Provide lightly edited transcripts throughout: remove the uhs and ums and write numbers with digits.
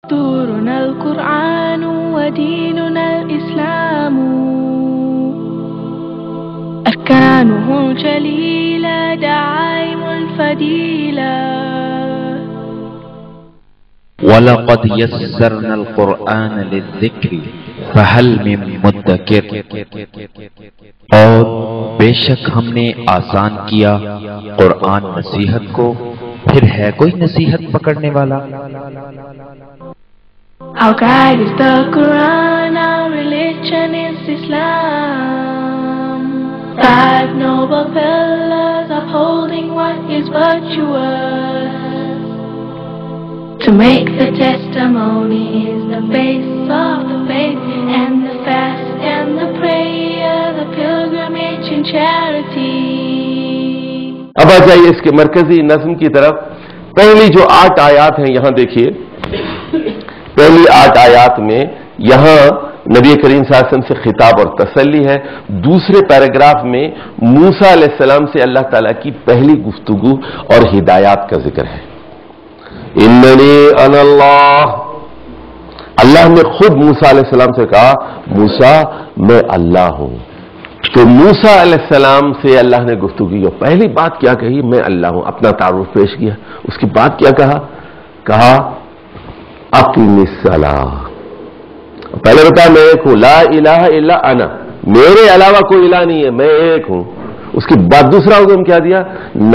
دستورنا القرآن وديننا الإسلام أركانه جليلة دعائم الفضيلة وَلَقَدْ يَسَّرْنَا الْقُرْآنَ لِلذِّكْرِ فَهَلْ مِن مُدَّكِرٍ، اور بے شک ہم نے آسان کیا قرآن نصیحت کو، پھر ہے کوئی نصیحت پکڑنے والا؟ Our guide is the Quran, our religion is Islam. 5 noble pillars upholding what is virtuous. To make the testimony is the base of the faith, and the fast and the prayer, the pilgrimage and charity. اب آ جائیے اس کے مرکزی نظم کی طرف۔ پہلی جو 8 آیات ہیں یہاں دیکھیے، پہلی 8 آیات میں یہاں نبی کریم صلی اللہ علیہ وسلم سے خطاب اور تسلی ہے۔ دوسرے پیراگراف میں موسیٰ علیہ السلام سے اللہ تعالیٰ کی پہلی گفتگو اور ہدایات کا ذکر ہے۔ اننی انا اللہ، اللہ نے خود موسیٰ علیہ السلام سے کہا موسیٰ میں اللہ ہوں۔ تو موسیٰ علیہ السلام سے اللہ نے گفتگو کی، پہلی بات کیا کہی؟ میں اللہ ہوں، اپنا تعارف پیش کیا۔ اس کے بعد کیا کہا اقیم الصلاۃ، پہلے بتایا میں ایک ہوں، لا الہ الا انا، میرے علاوہ کوئی الہ نہیں ہے، میں ایک ہوں۔ اس کے بعد دوسرا حکم کیا دیا؟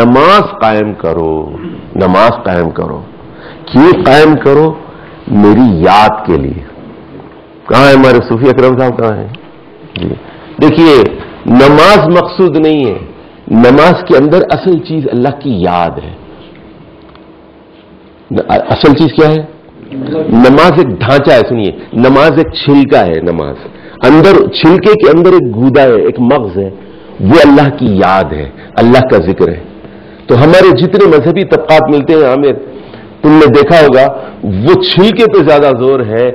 نماز قائم کرو، نماز قائم کرو۔ کیوں قائم کرو؟ میری یاد کے لیے۔ کہاں ہے ہمارے صوفی اکرم صاحب، کہاں ہیں جی؟ دیکھیے نماز مقصود نہیں ہے، نماز کے اندر اصل چیز اللہ کی یاد ہے۔ اصل چیز کیا ہے؟ نماز ایک ڈھانچہ ہے، سنیے، نماز ایک چھلکا ہے، نماز اندر چھلکے کے اندر ایک گودا ہے، ایک مغز ہے، وہ اللہ کی یاد ہے، اللہ کا ذکر ہے۔ تو ہمارے جتنے مذہبی طبقات ملتے ہیں عامر، تم نے دیکھا ہوگا وہ چھلکے پہ زیادہ زور ہے،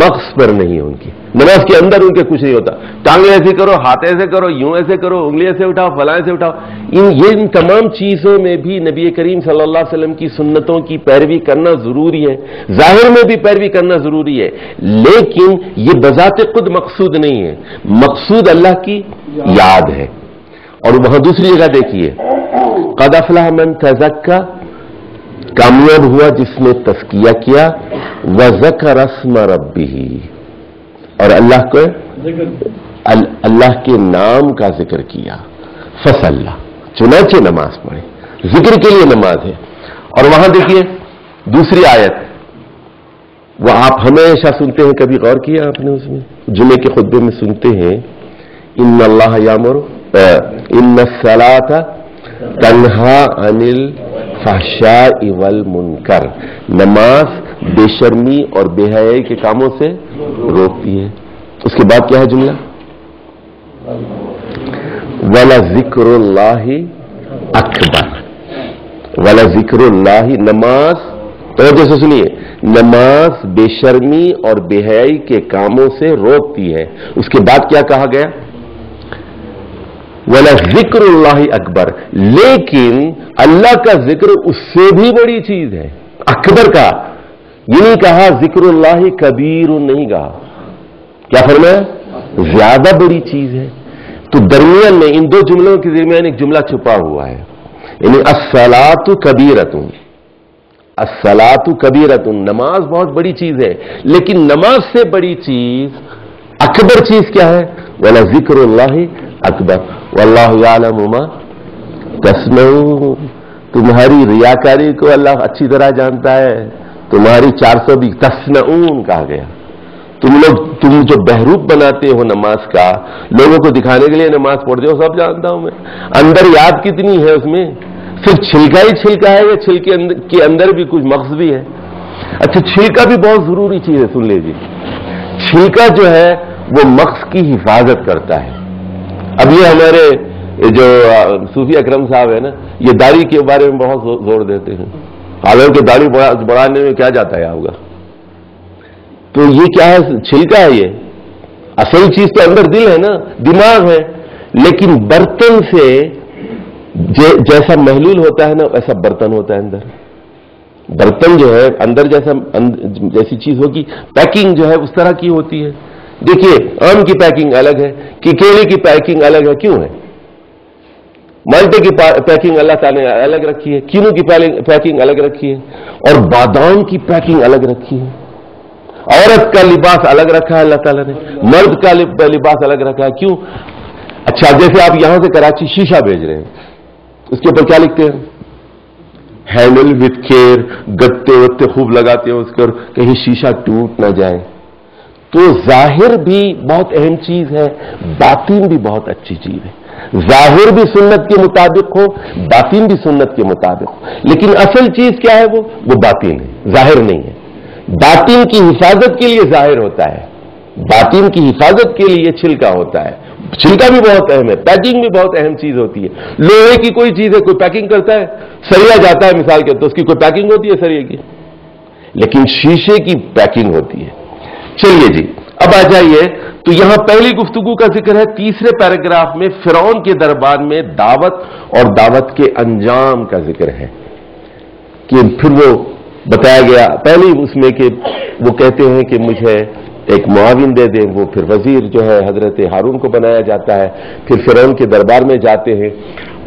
مغز پر نہیں ہے ان کی۔ نماز کے اندر ان کے کچھ نہیں ہوتا، ٹانگیں ایسے کرو، ہاتھ ایسے کرو، یوں ایسے کرو، انگلی ایسے اٹھاؤ، فلاں ایسے اٹھاؤ۔ ان تمام چیزوں میں بھی نبی کریم صلی اللہ علیہ وسلم کی سنتوں کی پیروی کرنا ضروری ہے، ظاہر میں بھی پیروی کرنا ضروری ہے، لیکن یہ بذات خود مقصود نہیں ہے، مقصود اللہ کی یاد ہے۔ اور وہاں دوسری جگہ دیکھیے، قد افلح من تزکا، کامیاب ہوا جس نے تزکیہ کیا، وذکر اسم ربہ، اور اللہ کے نام کا ذکر کیا، فصلی، چنانچہ نماز پڑھے، ذکر کے لیے نماز ہے۔ اور وہاں دیکھیے دوسری آیت، وہ آپ ہمیشہ سنتے ہیں، کبھی غور کیا آپ نے؟ اس میں جمعے کے خطبے میں سنتے ہیں، ان اللہ یامر ان الصلاۃ تنہا عن الفحشاء والمنکر، نماز بے شرمی اور بے حیائی کے کاموں سے روکتی ہے۔ اس کے بعد کیا ہے جملہ؟ وَلَذِكْرُ اللَّهِ أَكْبَرُ، وَلَذِكْرُ اللَّهِ، نماز توجہ سے سنیے، نماز بے شرمی اور بے حیائی کے کاموں سے روکتی ہے۔ اس کے بعد کیا کہا گیا؟ وَلَذِكْرُ اللَّهِ أَكْبَرُ، لیکن اللہ کا ذکر اس سے بھی بڑی چیز ہے۔ اکبر کا یہ نہیں کہا، ذکر اللہ کبیر نہیں کہا، کیا فرمایا؟ زیادہ بڑی چیز ہے۔ تو درمیان میں ان دو جملوں کے درمیان ایک جملہ چھپا ہوا ہے، یعنی الصلاۃ کبیرۃ، الصلاۃ کبیرۃ، نماز بہت بڑی چیز ہے، لیکن نماز سے بڑی چیز، اکبر چیز کیا ہے؟ وَلَذِكْرُ اللَّهِ اکبر واللہ یعلم ما تصنعون، تمہاری ریاکاری کو اللہ اچھی طرح جانتا ہے، تمہاری 420 تصنعون کہا گیا، تم جو بہروپ بناتے ہو نماز کا، لوگوں کو دکھانے کے لیے نماز پڑھتے ہو، سب جانتا ہوں میں، اندر یاد کتنی ہے اس میں؟ صرف چھلکا ہی چھلکا ہے یا چھلکے کے اندر بھی کچھ مغز بھی ہے؟ اچھا چھلکا بھی بہت ضروری چیز ہے، سن لیجیے، چھلکا جو ہے وہ مغز کی حفاظت کرتا ہے۔ اب یہ ہمارے جو صوفی اکرم صاحب ہے نا، یہ داڑھی کے بارے میں بہت زور دیتے ہیں، حالانکہ داڑھی بڑھانے میں کیا جاتا ہے ہوگا؟ تو یہ کیا ہے؟ چھلکا ہے۔ یہ اصل چیز تو اندر دل ہے نا، دماغ ہے، لیکن برتن سے جیسا محلول ہوتا ہے نا ویسا برتن ہوتا ہے اندر، برتن جو ہے اندر جیسی چیز ہوگی، پیکنگ جو ہے اس طرح کی ہوتی ہے. دیکھیے آم کی پیکنگ الگ ہے کہ کیلے کی پیکنگ الگ ہے. کیوں ہے؟ مالٹے کی پیکنگ اللہ تعالیٰ نے الگ رکھی ہے، کینو کی پیکنگ الگ رکھی ہے، اور بادام کی پیکنگ الگ رکھی ہے. عورت کا لباس الگ رکھا ہے اللہ تعالیٰ نے، مرد کا لباس الگ رکھا ہے. کیوں؟ اچھا جیسے آپ یہاں سے کراچی شیشہ بھیج رہے ہیں، اس کے اوپر کیا لکھتے ہیں؟ ہینڈل وتھ کیئر، گتے وتے خوب لگاتے ہیں اس پر کہیں شیشہ ٹوٹ نہ جائے. تو ظاہر بھی بہت اہم چیز ہے، باطن بھی بہت اچھی چیز ہے. ظاہر بھی سنت کے مطابق ہو، باطن بھی سنت کے مطابق ہو. لیکن اصل چیز کیا ہے؟ وہ باطن ہے، ظاہر نہیں ہے. باطن کی حفاظت کے لیے ظاہر ہوتا ہے، باطن کی حفاظت کے لیے چھلکا ہوتا ہے. چھلکا بھی بہت اہم ہے، پیکنگ بھی بہت اہم چیز ہوتی ہے. لوہے کی کوئی چیز ہے، کوئی پیکنگ کرتا ہے، سریا جاتا ہے مثال کے تو اس کی کوئی پیکنگ ہوتی ہے سریے کی، لیکن شیشے کی پیکنگ ہوتی ہے. چلیے جی اب آ جائیے. تو یہاں پہلی گفتگو کا ذکر ہے تیسرے پیراگراف میں، فرعون کے دربار میں دعوت اور دعوت کے انجام کا ذکر ہے. کہ پھر وہ بتایا گیا پہلی اس میں کہ وہ کہتے ہیں کہ مجھے ایک معاون دے دیں. وہ پھر وزیر جو ہے حضرت ہارون کو بنایا جاتا ہے. پھر فرعون کے دربار میں جاتے ہیں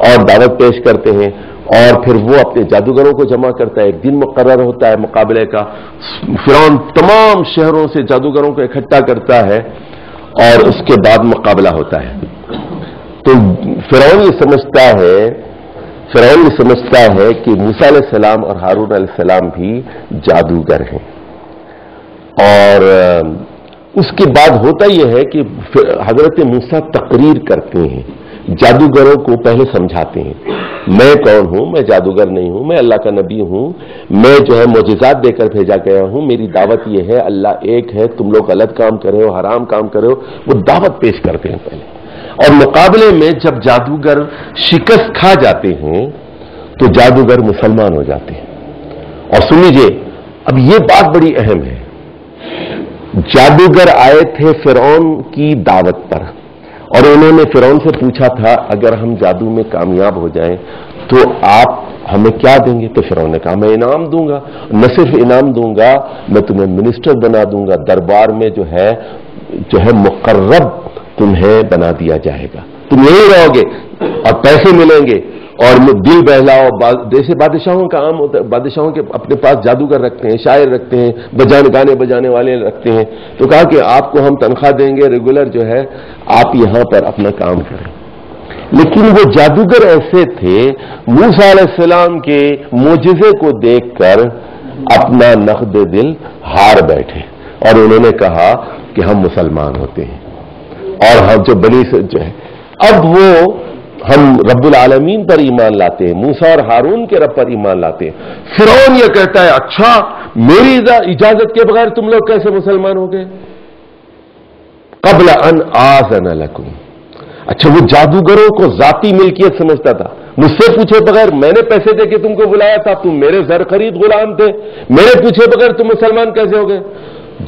اور دعوت پیش کرتے ہیں، اور پھر وہ اپنے جادوگروں کو جمع کرتا ہے. ایک دن مقرر ہوتا ہے مقابلے کا. فرعون تمام شہروں سے جادوگروں کو اکٹھا کرتا ہے اور اس کے بعد مقابلہ ہوتا ہے. تو فرعون یہ سمجھتا ہے کہ موسیٰ علیہ السلام اور ہارون علیہ السلام بھی جادوگر ہیں. اور اس کے بعد ہوتا یہ ہے کہ حضرت موسیٰ تقریر کرتے ہیں، جادوگروں کو پہلے سمجھاتے ہیں میں کون ہوں، میں جادوگر نہیں ہوں، میں اللہ کا نبی ہوں، میں جو ہے معجزات دے کر بھیجا گیا ہوں، میری دعوت یہ ہے اللہ ایک ہے، تم لوگ غلط کام کرے ہو، حرام کام کرے ہو. وہ دعوت پیش کرتے ہیں پہلے. اور مقابلے میں جب جادوگر شکست کھا جاتے ہیں تو جادوگر مسلمان ہو جاتے ہیں. اور سن لیجیے اب یہ بات بڑی اہم ہے. جادوگر آئے تھے فرعون کی دعوت پر اور انہوں نے فرعون سے پوچھا تھا اگر ہم جادو میں کامیاب ہو جائیں تو آپ ہمیں کیا دیں گے؟ تو فرعون نے کہا میں انعام دوں گا، نہ صرف انعام دوں گا میں تمہیں منسٹر بنا دوں گا، دربار میں جو ہے مقرب تمہیں بنا دیا جائے گا، تم یہیں رہو گے اور پیسے ملیں گے اور دل بہلاؤ. جیسے بادشاہوں کا عام ہوتا ہے، بادشاہوں کے اپنے پاس جادوگر رکھتے ہیں، شاعر رکھتے ہیں، گانے بجانے والے رکھتے ہیں. تو کہا کہ آپ کو ہم تنخواہ دیں گے ریگولر جو ہے، آپ یہاں پر اپنا کام کریں. لیکن وہ جادوگر ایسے تھے موسیٰ علیہ السلام کے معجزے کو دیکھ کر اپنا نقد دل ہار بیٹھے اور انہوں نے کہا کہ ہم مسلمان ہوتے ہیں اور ہم جو بنی سے جو ہے اب وہ ہم رب العالمین پر ایمان لاتے ہیں، موسیٰ اور ہارون کے رب پر ایمان لاتے ہیں. فرعون یہ کہتا ہے اچھا میری اجازت کے بغیر تم لوگ کیسے مسلمان ہو گئے؟ قبل ان آذن لکم. اچھا وہ جادوگروں کو ذاتی ملکیت سمجھتا تھا، مجھ سے پوچھے بغیر، میں نے پیسے دے کے تم کو بلایا تھا، تم میرے زر خرید غلام تھے، میرے پوچھے بغیر تم مسلمان کیسے ہو گئے؟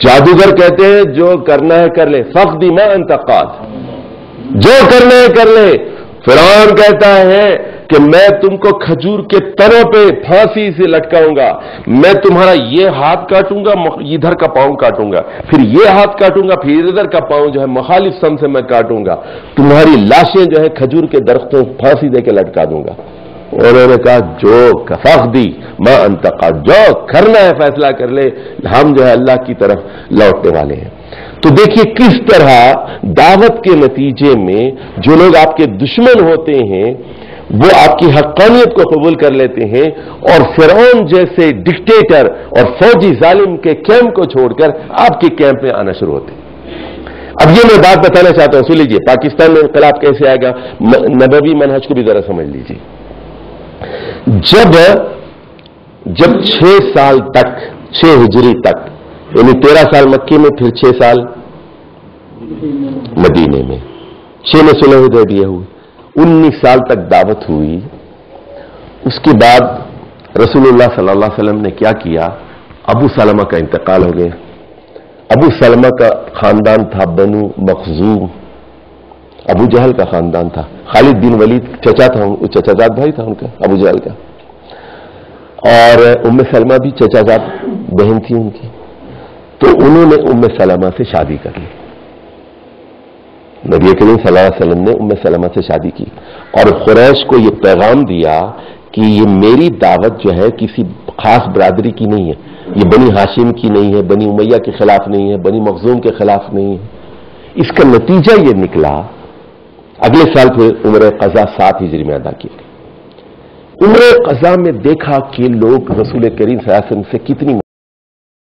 جادوگر کہتے ہیں جو کرنا ہے کر لے، فقد ما انت قاد، جو کرنا ہے کر لے. فرعون کہتا ہے کہ میں تم کو کھجور کے تنوں پہ پھانسی سے لٹکاؤں گا، میں تمہارا یہ ہاتھ کاٹوں گا، ادھر کا پاؤں کاٹوں گا، پھر یہ ہاتھ کاٹوں گا، پھر ادھر کا پاؤں جو ہے مخالف سم سے میں کاٹوں گا، تمہاری لاشیں جو ہے کھجور کے درختوں پھانسی دے کے لٹکا دوں گا. انہوں نے کہا جو فقدی ما انت قاد، جو کرنا ہے فیصلہ کر لے، ہم جو ہے اللہ کی طرف لوٹنے والے ہیں. تو دیکھیے کس طرح دعوت کے نتیجے میں جو لوگ آپ کے دشمن ہوتے ہیں وہ آپ کی حقانیت کو قبول کر لیتے ہیں اور فرعون جیسے ڈکٹیٹر اور فوجی ظالم کے کیمپ کو چھوڑ کر آپ کے کیمپ میں آنا شروع ہوتے ہیں. اب یہ میں بات بتانا چاہتا ہوں، سن لیجیے پاکستان میں انقلاب کیسے آئے گا، نبوی منہج کو بھی ذرا سمجھ لیجیے. جب 6 سال تک، 6 ہجری تک، یعنی 13 سال مکے میں، پھر 6 سال مدینے میں، 6 میں صلح حدیبیہ ہوئی، 19 سال تک دعوت ہوئی. اس کے بعد رسول اللہ صلی اللہ علیہ وسلم نے کیا کیا؟ ابو سلمہ کا انتقال ہو گیا. ابو سلمہ کا خاندان تھا بنو مخزوم، ابو جہل کا خاندان تھا. خالد بن ولید چچا تھا، چچا زاد بھائی تھا ان کا ابو جہل کا. اور سلمہ بھی چچا زاد بہن تھی ان کی، تو انہوں نے سلمہ سے شادی کر لی. نبی کریم صلی اللہ علیہ وسلم نے سلمہ سے شادی کی اور قریش کو یہ پیغام دیا کہ یہ میری دعوت جو ہے کسی خاص برادری کی نہیں ہے، یہ بنی ہاشم کی نہیں ہے، بنی امیہ کے خلاف نہیں ہے، بنی مخزوم کے خلاف نہیں ہے. اس کا نتیجہ یہ نکلا، اگلے سال پھر عمرہ قضا 7 ہجری میں ادا کی گئی. عمرہ قضا میں دیکھا کہ لوگ رسول کریم صلی اللہ علیہ وسلم سے کتنی